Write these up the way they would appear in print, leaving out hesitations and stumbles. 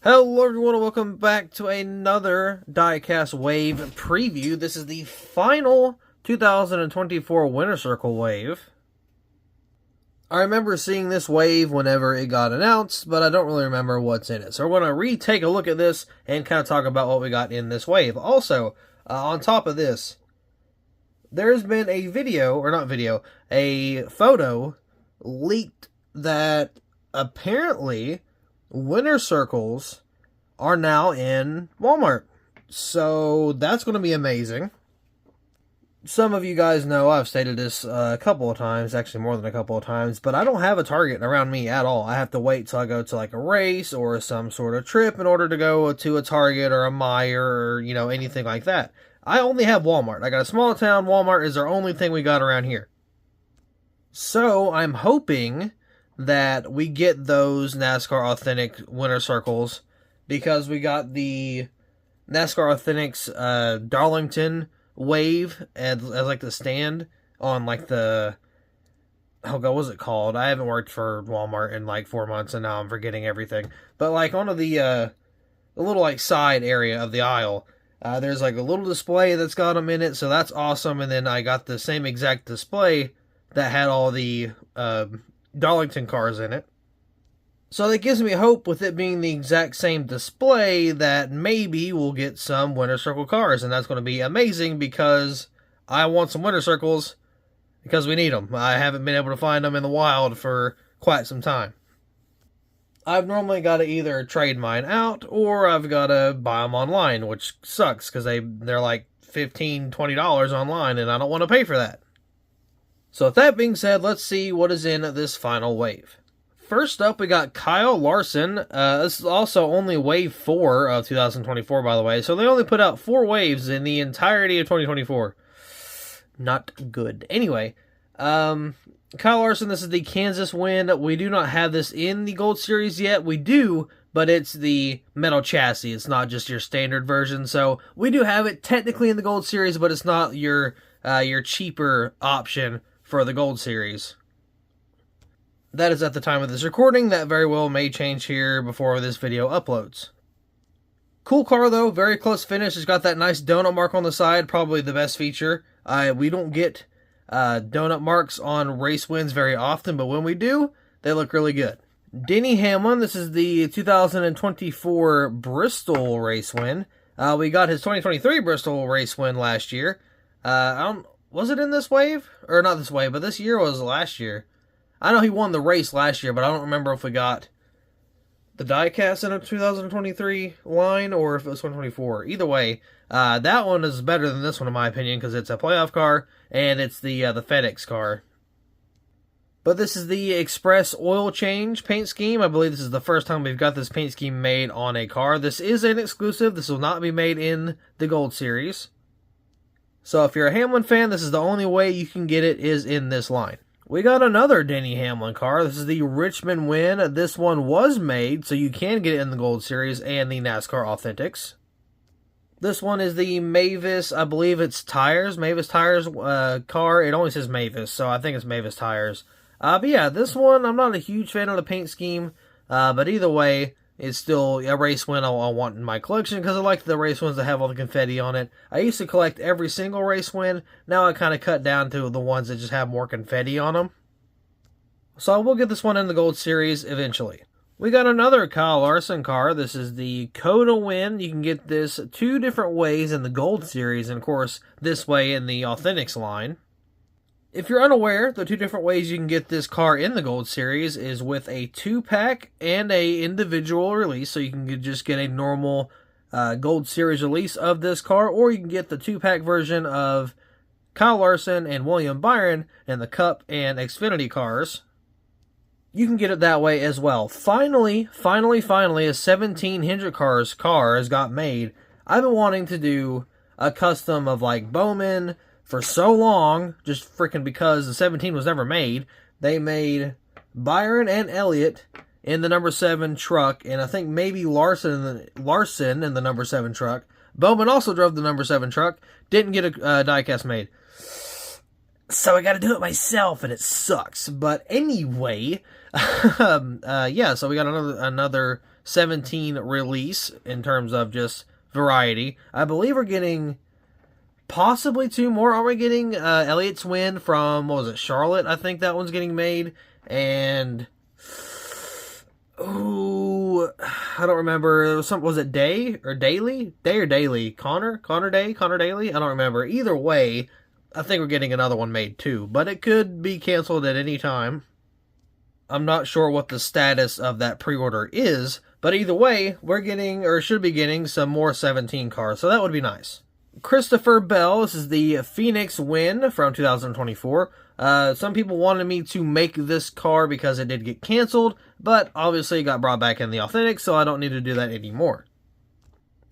Hello everyone and welcome back to another Diecast Wave preview. This is the final 2024 Winter Circle wave. I remember seeing this wave whenever it got announced, but I don't really remember what's in it. So we're going to retake a look at this and kind of talk about what we got in this wave. Also, on top of this, there's been a photo leaked that apparently Winter Circles are now in Walmart. So that's going to be amazing. Some of you guys know I've stated this a couple of times, actually more than a couple of times, but I don't have a Target around me at all. I have to wait till I go to like a race or some sort of trip in order to go to a Target or a Meijer or, anything like that. I only have Walmart. I got a small town. Walmart is our only thing we got around here. So I'm hoping that we get those NASCAR Authentic Winter Circles because we got the NASCAR Authentics Darlington wave as like the stand on like the, oh god, what was it called? I haven't worked for Walmart in like 4 months and now I'm forgetting everything. But like onto the little like side area of the aisle, there's like a little display that's got them in it, so that's awesome. And then I got the same exact display that had all the Darlington cars in it. So that gives me hope with it being the exact same display that maybe we'll get some Winter Circle cars. And that's going to be amazing because I want some Winter Circles because we need them. I haven't been able to find them in the wild for quite some time. I've normally got to either trade mine out or I've got to buy them online, which sucks because they're like $15, $20 online and I don't want to pay for that. So with that being said, let's see what is in this final wave. First up, we got Kyle Larson. This is also only wave 4 of 2024, by the way. So they only put out 4 waves in the entirety of 2024. Not good. Anyway, Kyle Larson, this is the Kansas win. We do not have this in the Gold Series yet. We do, but it's the metal chassis. It's not just your standard version. So we do have it technically in the Gold Series, but it's not your cheaper option for the Gold Series. That is at the time of this recording. That very well may change here before this video uploads. Cool car though, very close finish. It's got that nice donut mark on the side, probably the best feature. We don't get donut marks on race wins very often, but when we do, they look really good. Denny Hamlin, this is the 2024 Bristol race win. We got his 2023 Bristol race win last year. Was it in this wave? Or not this wave, but this year was last year. I know he won the race last year, but I don't remember if we got the diecast in a 2023 line or if it was 2024. Either way, that one is better than this one in my opinion because it's a playoff car and it's the FedEx car. But this is the Express Oil Change paint scheme. I believe this is the first time we've got this paint scheme made on a car. This is an exclusive. This will not be made in the Gold Series. So if you're a Hamlin fan, this is the only way you can get it is in this line. We got another Denny Hamlin car. This is the Richmond win. This one was made, so you can get it in the Gold Series and the NASCAR Authentics. This one is the Mavis, I believe it's Mavis Tires car. It only says Mavis, so I think it's Mavis Tires. But yeah, this one, I'm not a huge fan of the paint scheme, but either way, it's still a race win I want in my collection because I like the race wins that have all the confetti on it. I used to collect every single race win. Now I kind of cut down to the ones that just have more confetti on them. So I will get this one in the Gold Series eventually. We got another Kyle Larson car. This is the COTA win. You can get this 2 different ways in the Gold Series and of course this way in the Authentics line. If you're unaware, the 2 different ways you can get this car in the Gold Series is with a 2-pack and a individual release. So you can just get a normal Gold Series release of this car, or you can get the 2-pack version of Kyle Larson and William Byron and the Cup and Xfinity cars. You can get it that way as well. Finally, a 17 Hendrick Cars car has got made. I've been wanting to do a custom of like Bowman for so long, just freaking because the 17 was never made. They made Byron and Elliott in the number 7 truck, and I think maybe Larson in the number 7 truck. Bowman also drove the number 7 truck, didn't get a diecast made. So I got to do it myself, and it sucks. But anyway, yeah, so we got another 17 release in terms of just variety. I believe we're getting possibly 2 more. Are we getting Elliot's Win from, what was it, Charlotte? I think that one's getting made. And, ooh, I don't remember. There was some, was it Day or Daly? Day or Daly? Connor Day? Connor Daly? I don't remember. Either way, I think we're getting another one made too. But it could be canceled at any time. I'm not sure what the status of that pre-order is. But either way, we're getting, or should be getting, some more 17 cars. So that would be nice. Christopher Bell, this is the Phoenix Win from 2024. Some people wanted me to make this car because it did get canceled, but obviously it got brought back in the Authentic, so I don't need to do that anymore.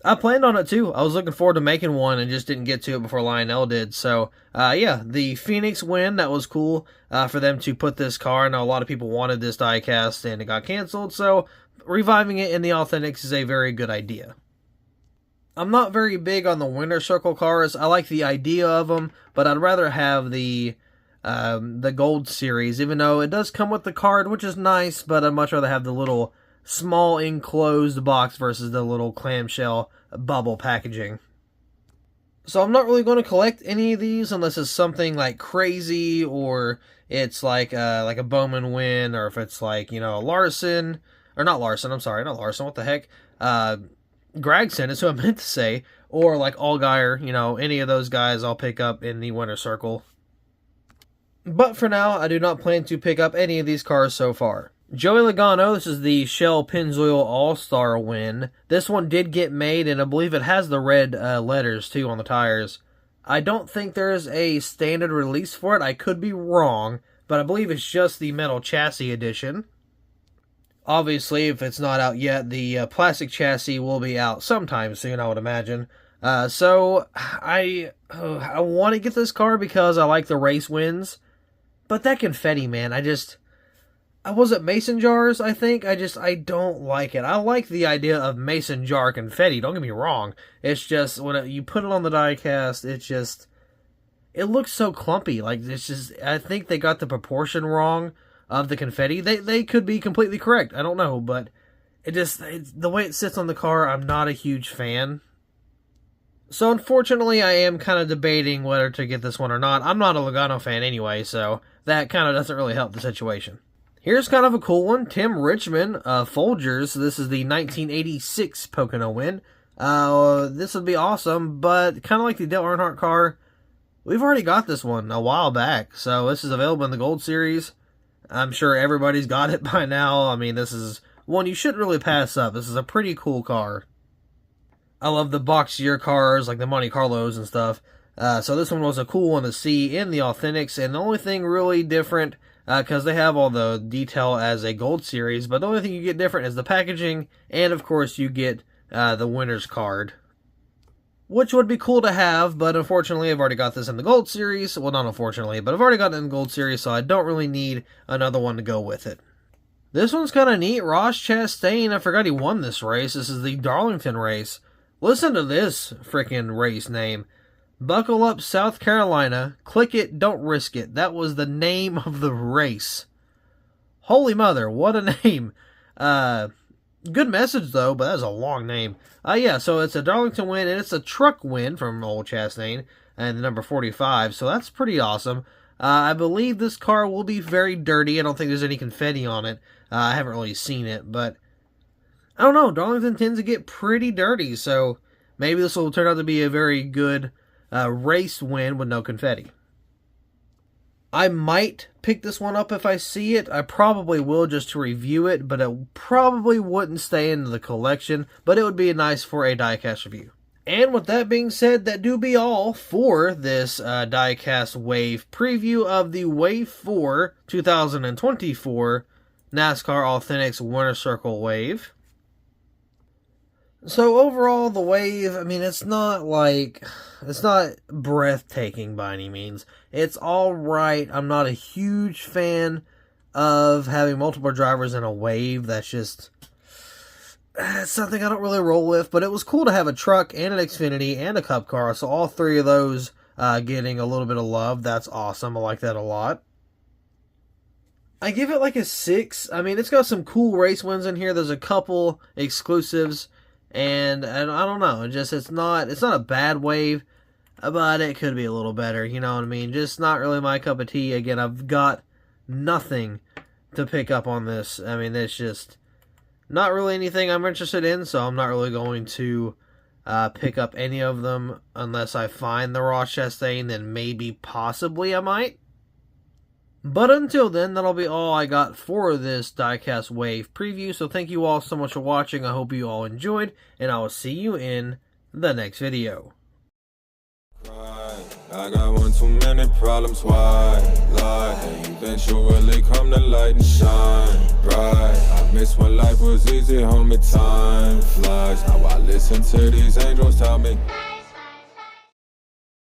I planned on it too. I was looking forward to making one and just didn't get to it before Lionel did. So, yeah, the Phoenix Win, that was cool for them to put this car. I know a lot of people wanted this diecast and it got canceled, so reviving it in the Authentics is a very good idea. I'm not very big on the Winner Circle cars. I like the idea of them, but I'd rather have the Gold Series, even though it does come with the card, which is nice, but I'd much rather have the little small enclosed box versus the little clamshell bubble packaging. So I'm not really going to collect any of these unless it's something like crazy, or it's like a Bowman Win, or if it's like, you know, a Larson, or not Larson, I'm sorry, not Larson, what the heck, Gregson is who I meant to say, or like Allgaier, you know, any of those guys I'll pick up in the Winner Circle. But for now, I do not plan to pick up any of these cars so far. Joey Logano, this is the Shell Pennzoil All-Star Win. This one did get made, and I believe it has the red letters too on the tires. I don't think there's a standard release for it. I could be wrong, but I believe it's just the metal chassis edition. Obviously, if it's not out yet, the plastic chassis will be out sometime soon, I would imagine. So, I want to get this car because I like the race wins. But that confetti, man, was it mason jars, I think? I don't like it. I like the idea of mason jar confetti, don't get me wrong. It's just, when you put it on the diecast, it looks so clumpy. Like, I think they got the proportion wrong of the confetti. They could be completely correct. I don't know, but the way it sits on the car, I'm not a huge fan. So unfortunately, I am kind of debating whether to get this one or not. I'm not a Logano fan anyway, so that kind of doesn't really help the situation. Here's kind of a cool one. Tim Richmond, Folgers. This is the 1986 Pocono Win. This would be awesome, but kind of like the Dale Earnhardt car, we've already got this one a while back. So this is available in the Gold Series. I'm sure everybody's got it by now. I mean, this is one you shouldn't really pass up. This is a pretty cool car. I love the boxier cars, like the Monte Carlos and stuff. So this one was a cool one to see in the Authentics. And the only thing really different, because they have all the detail as a Gold Series, but the only thing you get different is the packaging. And, of course, you get the winner's card, which would be cool to have, but unfortunately I've already got this in the Gold Series. Well, not unfortunately, but I've already got it in the Gold Series, so I don't really need another one to go with it. This one's kind of neat. Ross Chastain, I forgot he won this race. This is the Darlington race. Listen to this freaking race name. Buckle Up, South Carolina. Click it, don't risk it. That was the name of the race. Holy mother, what a name. Good message, though, but that's a long name. Yeah, so it's a Darlington win, and it's a truck win from old Chastain, and the number 45, so that's pretty awesome. I believe this car will be very dirty. I don't think there's any confetti on it. I haven't really seen it, but I don't know. Darlington tends to get pretty dirty, so maybe this will turn out to be a very good race win with no confetti. I might pick this one up if I see it. I probably will just to review it, but it probably wouldn't stay in the collection, but it would be nice for a diecast review. And with that being said, that do be all for this diecast wave preview of the Wave 4 2024 NASCAR Authentics Winner Circle wave. So overall, the wave, I mean, it's not breathtaking by any means. It's alright. I'm not a huge fan of having multiple drivers in a wave. That's just something I don't really roll with. But it was cool to have a truck and an Xfinity and a Cup car. So all three of those getting a little bit of love. That's awesome. I like that a lot. I give it like a 6. I mean, it's got some cool race wins in here. There's a couple exclusives, and I don't know. It's not a bad wave, but it could be a little better. You know what I mean? Just not really my cup of tea. Again, I've got nothing to pick up on this. I mean, it's just not really anything I'm interested in, so I'm not really going to pick up any of them unless I find the Ross Chastain. Then maybe, possibly, I might. But until then, that'll be all I got for this Diecast Wave preview. So thank you all so much for watching. I hope you all enjoyed, and I will see you in the next video. I got one too many problems, why lie? And you think you'll really come to light and shine bright. I miss when life was easy, homie, time flies. Now I listen to these angels tell me